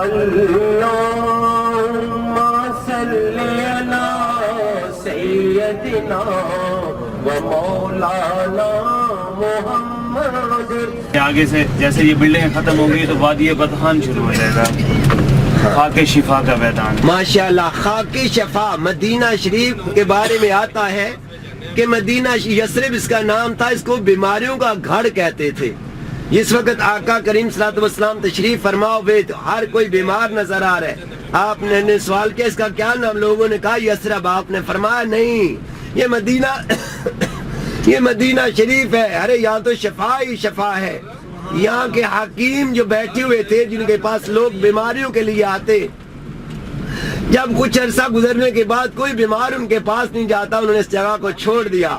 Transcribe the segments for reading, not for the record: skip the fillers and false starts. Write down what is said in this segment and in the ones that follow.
اللهم صل علی سیدنا و مولانا محمد. آگے سے جیسے یہ بلڈنگ ختم ہو گئی تو وادی بطحان شروع ہو جائے گا. خاک شفا کا میدان. ماشاءاللہ. خاک شفا مدینہ شریف کے بارے میں آتا ہے کہ مدینہ یثرب اس کا نام تھا, اس کو بیماریوں کا گھر کہتے تھے. اس وقت آقا کریم صلی اللہ علیہ وسلم تشریف فرما ہوئے تو ہر کوئی بیمار نظر آ رہا ہے. آپ نے سوال کیا اس کا کیا نام, لوگوں نے کہا یثرب. آپ نے فرمایا نہیں, یہ مدینہ شریف ہے. ارے یہاں تو شفا ہی شفا ہے. یہاں کے حکیم جو بیٹھے ہوئے تھے جن کے پاس لوگ بیماریوں کے لیے آتے, جب کچھ عرصہ گزرنے کے بعد کوئی بیمار ان کے پاس نہیں جاتا, انہوں نے اس جگہ کو چھوڑ دیا.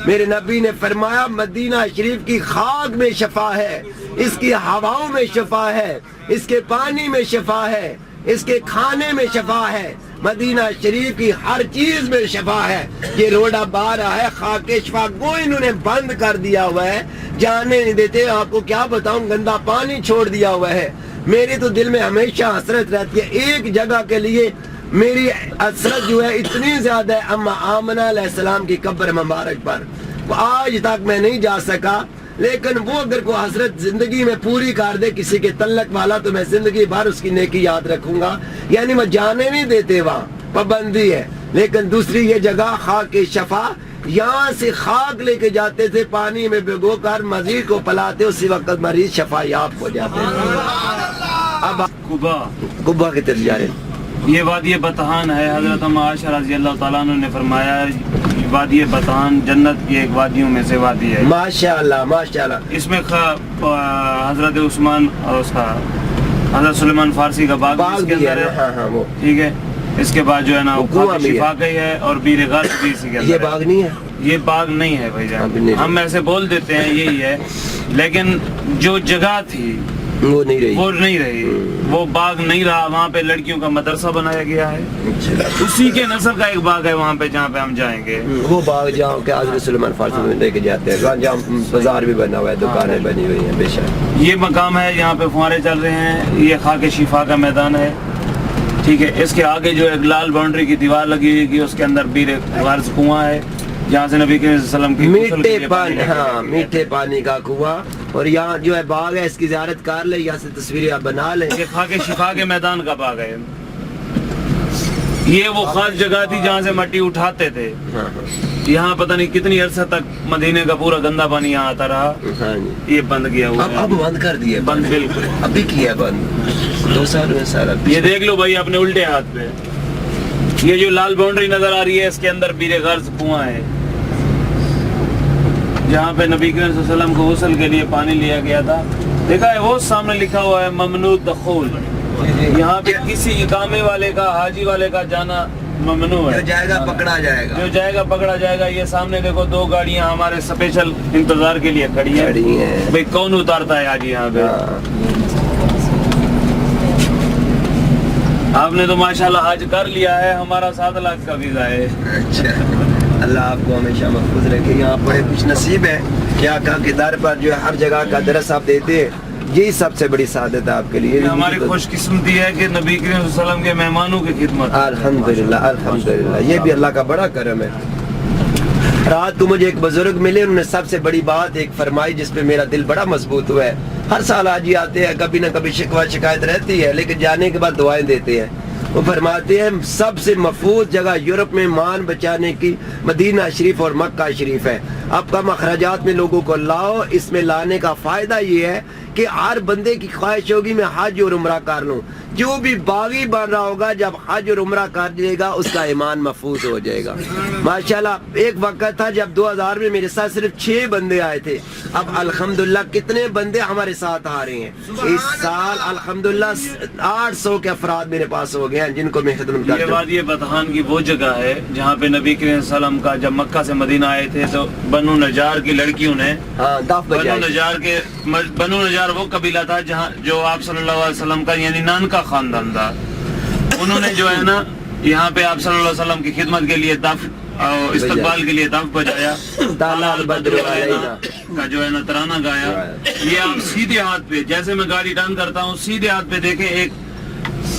میرے نبی نے فرمایا مدینہ شریف کی خاک میں شفا ہے, اس کی ہواؤں میں شفا ہے, اس کے پانی میں شفا ہے, اس کے کھانے میں شفا ہے. مدینہ شریف کی ہر چیز میں شفا ہے. یہ روڈا بارہ ہے خاک شفا کو انہوں نے بند کر دیا ہوا ہے, جانے نہیں دیتے. آپ کو کیا بتاؤں, گندا پانی چھوڑ دیا ہوا ہے. میرے تو دل میں ہمیشہ حسرت رہتی ہے ایک جگہ کے لیے. میری حسرت جو ہے اتنی زیادہ ہے اما آمنہ علیہ السلام کی قبر مبارک پر. وہ آج تک میں نہیں جا سکا, لیکن وہ اگر کوئی حسرت زندگی میں پوری کر دے کسی کے تعلق والا تو میں زندگی بھر اس کی نیکی یاد رکھوں گا. یعنی وہ جانے نہیں دیتے, وہاں پابندی ہے. لیکن دوسری یہ جگہ خاک شفا, یہاں سے خاک لے کے جاتے تھے, پانی میں بھگو کر مریض کو پلاتے, اسی وقت مریض شفا یاب ہو جاتے تھے. اب قبا کی طرف جا رہے ہیں. یہ وادی بطحان ہے. حضرت عائشہ رضی اللہ تعالیٰ عنہ نے فرمایا وادی بطحان جنت کی ایک وادیوں میں سے وادی ہے. ماشاءاللہ ماشاءاللہ. اس میں حضرت عثمان اور اس کا حضرت سلیمان فارسی کا باغ اس کے اندر ہے. ٹھیک ہے. اس کے بعد جو ہے نا خاک شفا کا ہی ہے اور بیر غرض بھی اسی کے اندر. یہ باغ نہیں ہے, یہ باغ نہیں ہے بھائی جان, ہم ایسے بول دیتے ہیں یہی ہے, لیکن جو جگہ تھی وہ نہیں رہی. وہ باغ نہیں رہا. وہاں پہ لڑکیوں کا مدرسہ بنایا گیا ہے. اسی کے نسل کا ایک باغ ہے وہاں پہ جہاں پہ ہم جائیں گے. وہ باغ جہاں کہ حضرت سلیمان فارسی میں لے کے جاتے ہیں, جہاں بازار بھی بنا ہوا ہے, دکانیں بنی ہوئی ہیں. بے شک یہ مقام ہے, یہاں پہ فوارے چل رہے ہیں. یہ خاک شفا کا میدان ہے. ٹھیک ہے. اس کے آگے جو ایک لال باؤنڈری کی دیوار لگی ہوئی, اس کے اندر بیر غرض کنواں ہے جہاں سے نبی کریم صلی اللہ علیہ وسلم کی میٹھے پانی کا کنواں. اور یہاں جو ہے باغ ہے, اس کی زیارت کر لیں, یہاں سے تصویریں آپ بنا لیں. یہ خاک شفا کے میدان کا باغ ہے. یہ وہ خاص جگہ تھی جہاں سے مٹی اٹھاتے تھے. یہاں پتہ نہیں کتنی عرصہ تک مدینے کا پورا گندا پانی یہاں آتا رہا. یہ بند کیا ہوا ہے. اب بند کر دیا, بند بالکل ابھی کیا بند 2 سال ہوئے سارا. یہ دیکھ لو بھائی اپنے الٹے ہاتھ پہ, یہ جو لال باؤنڈری نظر آ رہی ہے اس کے اندر بیر غرض کنواں ہے جہاں پہ نبی کریم صلی اللہ علیہ وسلم کو غسل کے لیے پانی لیا گیا تھا. دیکھا ہے وہ سامنے لکھا ہوا ہے ممنوع دخول. یہاں پہ کسی اقامے والے کا, حاجی والے کا جانا ممنوع ہے. جو جائے گا پکڑا جائے گا. یہ سامنے دیکھو 2 گاڑیاں ہمارے اسپیشل انتظار کے لیے کھڑی ہیں. بھئی کون اتارتا ہے حاجی یہاں پہ؟ آپ نے تو ماشاءاللہ حج کر لیا ہے, ہمارا 7 لاکھ کا ویزا ہے. اچھا, اللہ آپ کو ہمیشہ محفوظ رکھے. یہاں بڑے خوش نصیب ہے کہ آقا کے در پر جو ہر جگہ کا درس آپ دیتے ہیں, یہی سب سے بڑی سعادت ہے آپ کے لیے. ہماری خوش قسمتی ہے کہ نبی کریم صلی اللہ علیہ وسلم کے مہمانوں کی خدمت. الحمدللہ الحمدللہ, یہ بھی اللہ کا بڑا کرم ہے. رات کو مجھے ایک بزرگ ملے, انہوں نے سب سے بڑی بات ایک فرمائی جس پہ میرا دل بڑا مضبوط ہوا ہے. ہر سال حاجی آتے ہیں, کبھی نہ کبھی شکوہ شکایت رہتی ہے, لیکن جانے کے بعد دعائیں دیتے ہیں. وہ فرماتے ہیں سب سے محفوظ جگہ یورپ میں مان بچانے کی مدینہ شریف اور مکہ شریف ہے. اب کم اخراجات میں لوگوں کو لاؤ. اس میں لانے کا فائدہ یہ ہے کہ ہر بندے کی خواہش ہوگی میں حج اور عمرہ کر لوں. جو بھی باغی بن رہا ہوگا جب حج اور عمرہ کر لے گا اس کا ایمان محفوظ ہو جائے گا. ماشاءاللہ ایک وقت تھا جب 2000 میں میرے ساتھ صرف 6 بندے آئے تھے. اب الحمدللہ کتنے بندے ہمارے ساتھ آ رہے ہیں. اس سال الحمدللہ 800 کے افراد میرے پاس ہو گئے ہیں جن کو میں خدمت کرتا ہوں. یہ وادی بطحان کی وہ جگہ ہے جہاں پہ نبی کریم صلی اللہ علیہ وسلم کا جب مکہ سے مدینہ آئے تھے تو بنو نجار کی لڑکیوں نے بنو نجار وہ قبیلہ تھا جہاں جو آپ صلی اللہ علیہ وسلم کا یعنی نانکا خاندان تھا. انہوں نے جو ہے نا یہاں پہ آپ صلی اللہ علیہ وسلم کی خدمت کے لیے دف استقبال کے لیے دف بجایا, کا جو ہے نا ترانہ گایا. یہ آپ سیدھے ہاتھ پہ, جیسے میں گاڑی ٹرن کرتا ہوں سیدھے ہاتھ پہ دیکھیں ایک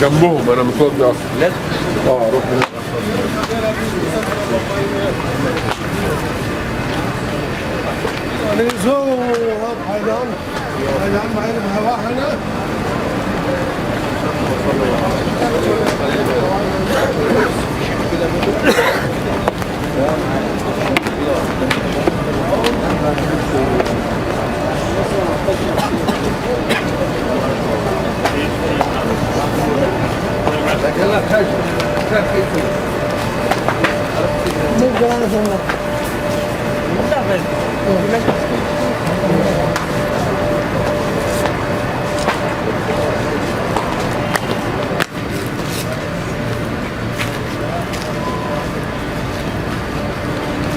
جنبهم انا متوضي اصلا روح هناك.